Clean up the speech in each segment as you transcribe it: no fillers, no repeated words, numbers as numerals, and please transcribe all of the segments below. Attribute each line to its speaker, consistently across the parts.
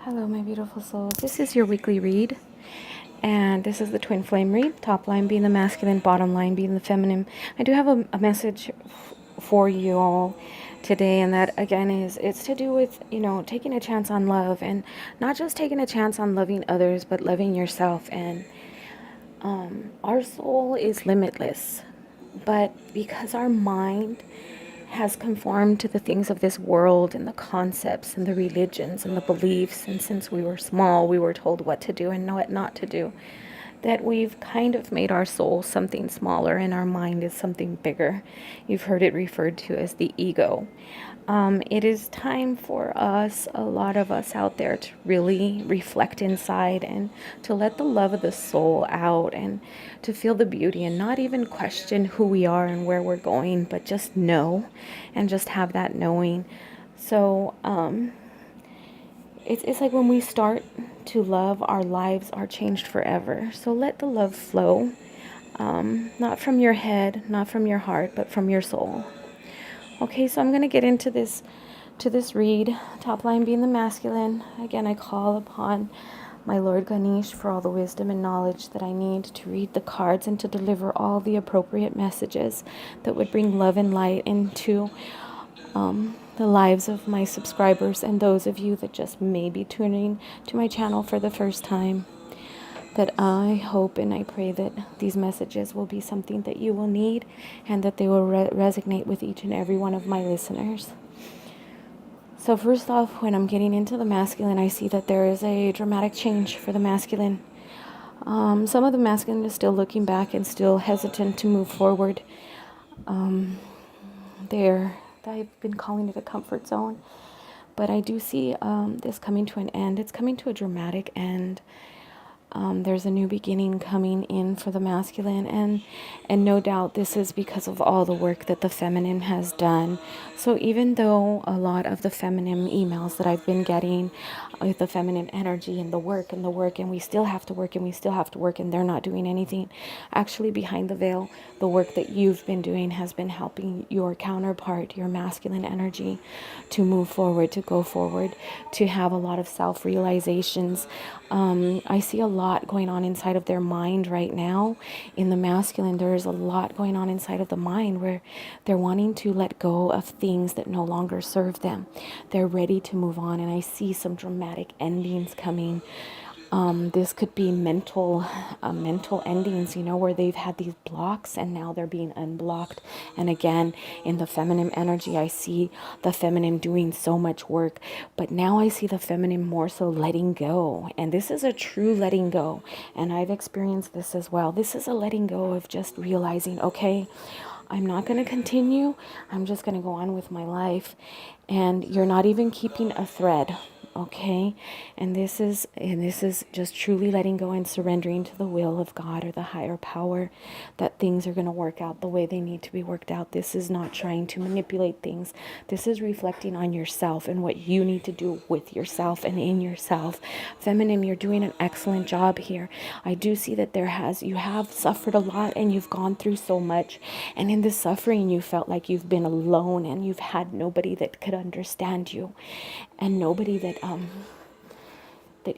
Speaker 1: Hello, my beautiful souls. This is your weekly read, and this is the twin flame read. Top line being the masculine, bottom line being the feminine. I do have a message for you all today, and that again is it's to do with taking a chance on love, and not just taking a chance on loving others, but loving yourself. And our soul is limitless, but because our mind has conformed to the things of this world and the concepts and the religions and the beliefs, and since we were small we were told what to do and what not to do, that we've kind of made our soul something smaller and our mind is something bigger. You've heard it referred to as the ego. It is time for us, a lot of us out there, to really reflect inside and to let the love of the soul out and to feel the beauty and not even question who we are and where we're going, but just know and just have that knowing. So, it's like when we start to love, our lives are changed forever. So let the love flow, not from your head, not from your heart, but from your soul. Okay, so I'm going to get into this read. Top line being the masculine. Again, I call upon my Lord Ganesh for all the wisdom and knowledge that I need to read the cards and to deliver all the appropriate messages that would bring love and light into the lives of my subscribers and those of you that just may be tuning to my channel for the first time. That I hope and I pray that these messages will be something that you will need and that they will resonate with each and every one of my listeners. So first off, when I'm getting into the masculine, I see that there is a dramatic change for the masculine. Some of the masculine is still looking back and still hesitant to move forward. I've been calling it a comfort zone, but I do see this coming to an end. It's coming to a dramatic end. There's a new beginning coming in for the masculine, and no doubt this is because of all the work that the feminine has done. So even though a lot of the feminine emails that I've been getting with the feminine energy and the work and we still have to work and we still have to work and they're not doing anything, actually behind the veil, the work that you've been doing has been helping your counterpart, your masculine energy, to move forward, to go forward, to have a lot of self-realizations. I see a lot going on inside of their mind right now. In the masculine, there is a lot going on inside of the mind where they're wanting to let go of things that no longer serve them. They're ready to move on, and I see some dramatic endings coming. This could be mental endings, where they've had these blocks and now they're being unblocked. And again, in the feminine energy, I see the feminine doing so much work, but now I see the feminine more so letting go. And this is a true letting go. And I've experienced this as well. This is a letting go of just realizing, okay, I'm not going to continue. I'm just going to go on with my life. And you're not even keeping a thread. Okay, and this is just truly letting go and surrendering to the will of God or the higher power, that things are going to work out the way they need to be worked out. This is not trying to manipulate things. This is reflecting on yourself and what you need to do with yourself and in yourself. Feminine, you're doing an excellent job here. I do see that you have suffered a lot and you've gone through so much, and in this suffering you felt like you've been alone and you've had nobody that could understand you and nobody that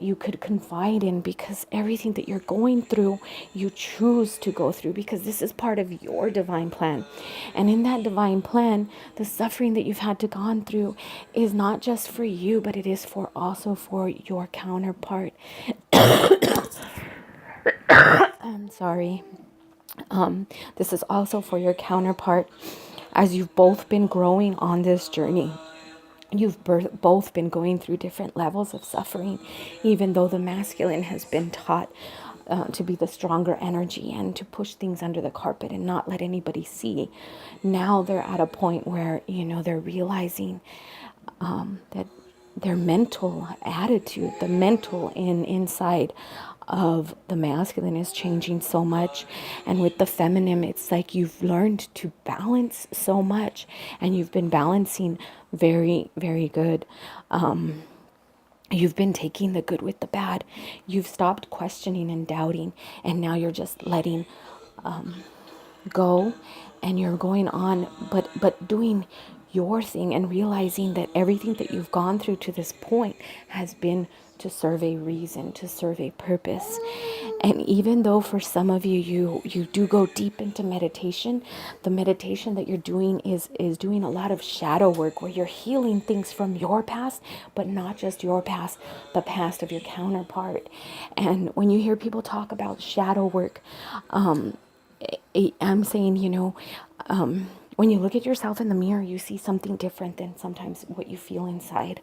Speaker 1: you could confide in, because everything that you're going through, you choose to go through because this is part of your divine plan. And in that divine plan, the suffering that you've had to gone through is not just for you, but it is also for your counterpart. I'm sorry. This is also for your counterpart, as you've both been growing on this journey. You've both been going through different levels of suffering, even though the masculine has been taught to be the stronger energy and to push things under the carpet and not let anybody see. Now they're at a point where, they're realizing that their mental attitude, the mental inside of the masculine is changing so much. And with the feminine, it's like you've learned to balance so much, and you've been balancing very, very good. You've been taking the good with the bad. You've stopped questioning and doubting, and now you're just letting go, and you're going on, but doing your thing, and realizing that everything that you've gone through to this point has been to serve a reason, to serve a purpose. And even though for some of you, you do go deep into meditation, the meditation that you're doing is doing a lot of shadow work, where you're healing things from your past, but not just your past, the past of your counterpart. And when you hear people talk about shadow work, I'm saying, when you look at yourself in the mirror, you see something different than sometimes what you feel inside.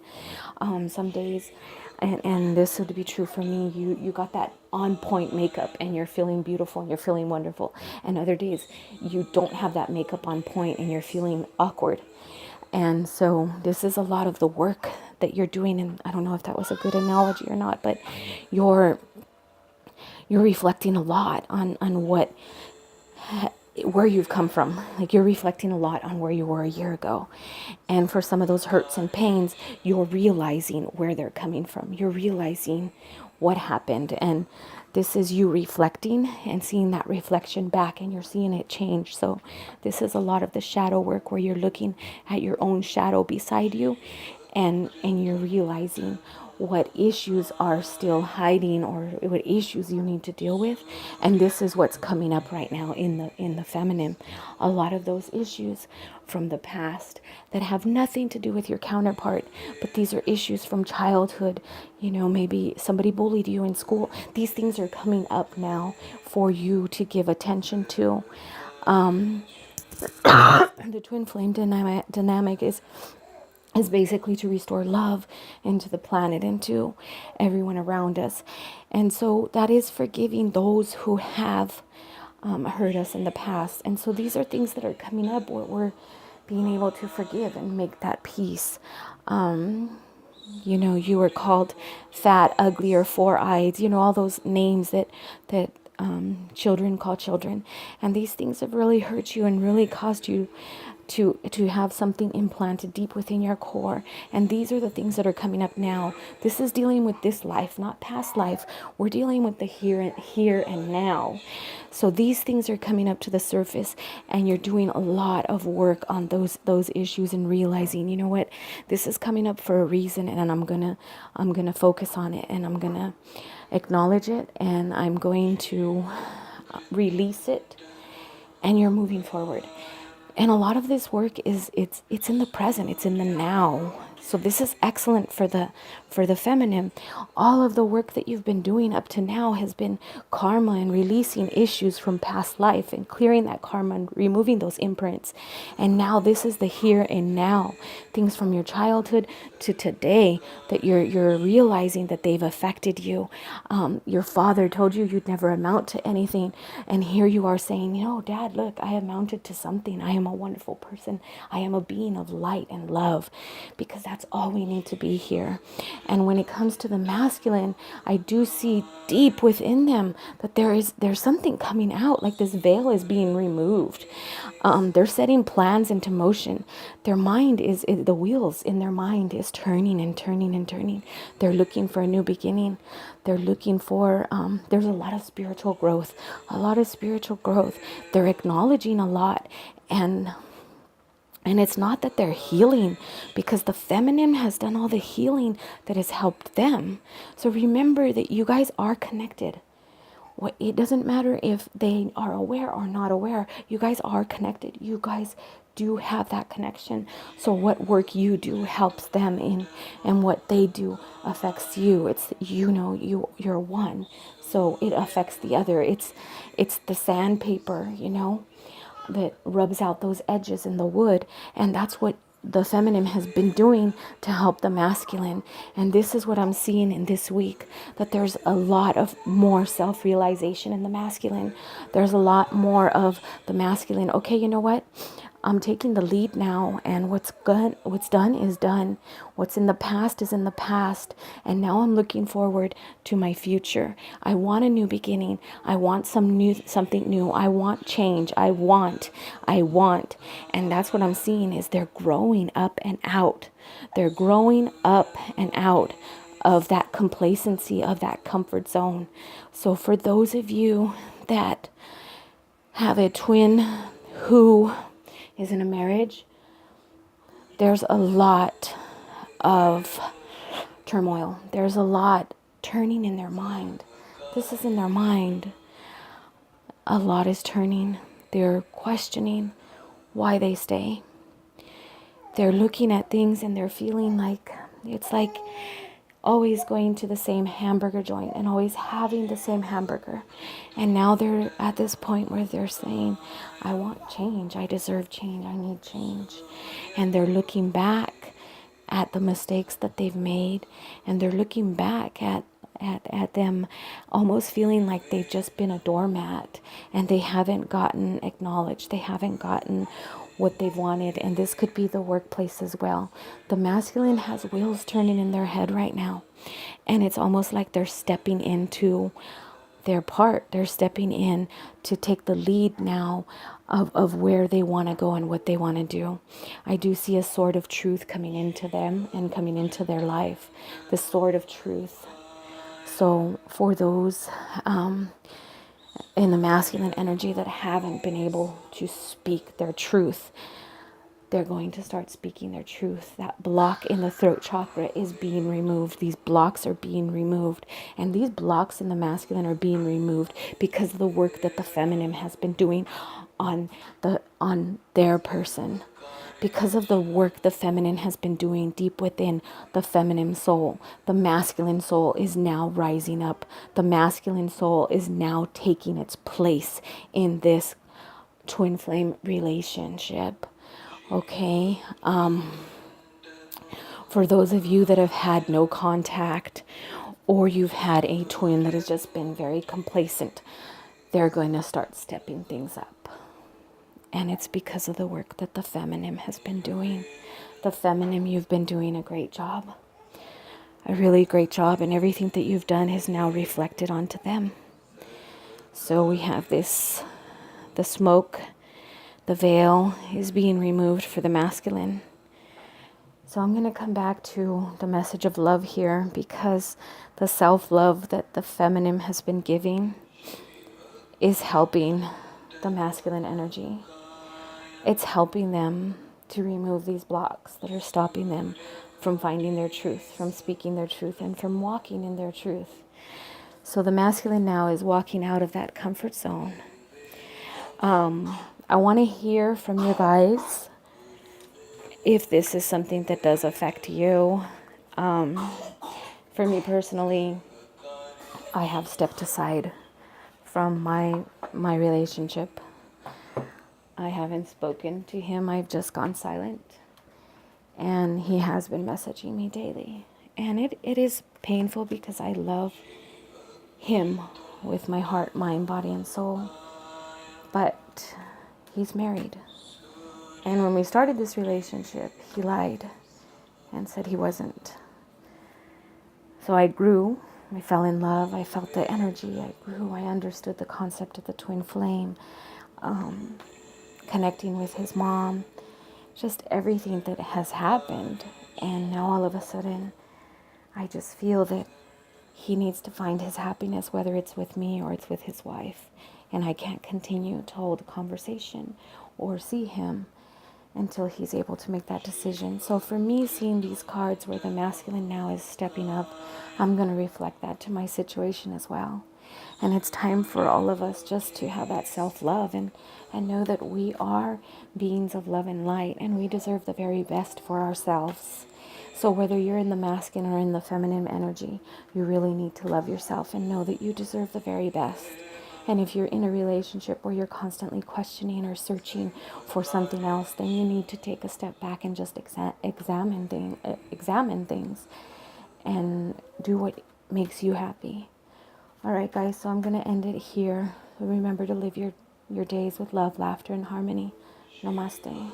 Speaker 1: Some days, and this would be true for me, you got that on point makeup and you're feeling beautiful and you're feeling wonderful. And other days, you don't have that makeup on point and you're feeling awkward. And so this is a lot of the work that you're doing. And I don't know if that was a good analogy or not, but you're reflecting a lot on where you've come from. Like, you're reflecting a lot on where you were a year ago. And for some of those hurts and pains, you're realizing where they're coming from. You're realizing what happened. And this is you reflecting and seeing that reflection back, and you're seeing it change. So this is a lot of the shadow work, where you're looking at your own shadow beside you, and you're realizing what issues are still hiding, or what issues you need to deal with. And this is what's coming up right now in the feminine. A lot of those issues from the past that have nothing to do with your counterpart, but these are issues from childhood. Maybe somebody bullied you in school. These things are coming up now for you to give attention to. The twin flame dynamic is basically to restore love into the planet, into everyone around us. And so that is forgiving those who have hurt us in the past. And so these are things that are coming up, where we're being able to forgive and make that peace. You were called fat, ugly, or four-eyed, all those names that children call children. And these things have really hurt you and really caused you to have something implanted deep within your core. And these are the things that are coming up now. This is dealing with this life, not past life. We're dealing with the here and now. So these things are coming up to the surface, and you're doing a lot of work on those issues, and realizing, you know what, this is coming up for a reason, and I'm gonna focus on it, and I'm gonna acknowledge it, and I'm going to release it, and you're moving forward. And a lot of this work it's in the present, it's in the now. So this is excellent for the feminine. All of the work that you've been doing up to now has been karma, and releasing issues from past life, and clearing that karma, and removing those imprints. And now this is the here and now. Things from your childhood to today that you're realizing that they've affected you. Your father told you you'd never amount to anything, and here you are saying, Dad, look, I amounted to something. I am a wonderful person. I am a being of light and love, because that's all we need to be here. And when it comes to the masculine, I do see deep within them that there's something coming out, like this veil is being removed. They're setting plans into motion. Their mind the wheels in their mind is turning and turning and turning. They're looking for a new beginning. They're looking for, there's a lot of spiritual growth, They're acknowledging a lot. And it's not that they're healing, because the feminine has done all the healing that has helped them. So remember that you guys are connected. It doesn't matter if they are aware or not aware. You guys are connected. You guys do have that connection. So what work you do helps them in, and what they do affects you. It's, you're one. So it affects the other. It's the sandpaper, that rubs out those edges in the wood. And that's what the feminine has been doing to help the masculine. And this is what I'm seeing in this week, that there's a lot of more self-realization in the masculine. There's a lot more of the masculine. Okay, you know what? I'm taking the lead now, and what's done is done. What's in the past is in the past, and now I'm looking forward to my future. I want a new beginning. I want something new. I want change. I want, and that's what I'm seeing is they're growing up and out. They're growing up and out of that complacency, of that comfort zone. So for those of you that have a twin who is in a marriage, There's a lot of turmoil. There's a lot turning in their mind. This is in their mind. A lot is turning. They're questioning why they stay. They're looking at things and they're feeling like it's like always going to the same hamburger joint and always having the same hamburger. And now they're at this point where they're saying, I want change. I deserve change. I need change. And they're looking back at the mistakes that they've made, and they're looking back at them almost feeling like they've just been a doormat and they haven't gotten acknowledged. They haven't gotten what they've wanted. And this could be the workplace as well. The masculine has wheels turning in their head right now, and it's almost like they're stepping into their part. They're stepping in to take the lead now of where they want to go and what they want to do. I do see a sword of truth coming into them and coming into their life. The sword of truth. So for those in the masculine energy that haven't been able to speak their truth, they're going to start speaking their truth. That block in the throat chakra is being removed. These blocks are being removed. And these blocks in the masculine are being removed because of the work that the feminine has been doing on their person. Because of the work the feminine has been doing deep within the feminine soul, the masculine soul is now rising up. The masculine soul is now taking its place in this twin flame relationship. Okay. For those of you that have had no contact, or you've had a twin that has just been very complacent, they're going to start stepping things up. And it's because of the work that the feminine has been doing. The feminine, you've been doing a great job. A really great job. And everything that you've done is now reflected onto them. So we have this, the smoke, the veil is being removed for the masculine. So I'm going to come back to the message of love here, because the self-love that the feminine has been giving is helping the masculine energy. It's helping them to remove these blocks that are stopping them from finding their truth, from speaking their truth, and from walking in their truth. So the masculine now is walking out of that comfort zone. I want to hear from you guys if this is something that does affect you. For me personally, I have stepped aside from my relationship. I haven't spoken to him. I've just gone silent. And he has been messaging me daily. And it is painful because I love him with my heart, mind, body, and soul. But he's married. And when we started this relationship, he lied and said he wasn't. So I grew. I fell in love. I felt the energy. I grew. I understood the concept of the twin flame. Connecting with his mom, just everything that has happened. And now all of a sudden, I just feel that he needs to find his happiness, whether it's with me or it's with his wife. And I can't continue to hold a conversation or see him until he's able to make that decision. So for me, seeing these cards where the masculine now is stepping up, I'm going to reflect that to my situation as well. And it's time for all of us just to have that self-love and know that we are beings of love and light, and we deserve the very best for ourselves. So whether you're in the masculine or in the feminine energy, you really need to love yourself and know that you deserve the very best. And if you're in a relationship where you're constantly questioning or searching for something else, then you need to take a step back and just examine things and do what makes you happy. All right, guys, so I'm going to end it here. Remember to live your days with love, laughter, and harmony. Namaste.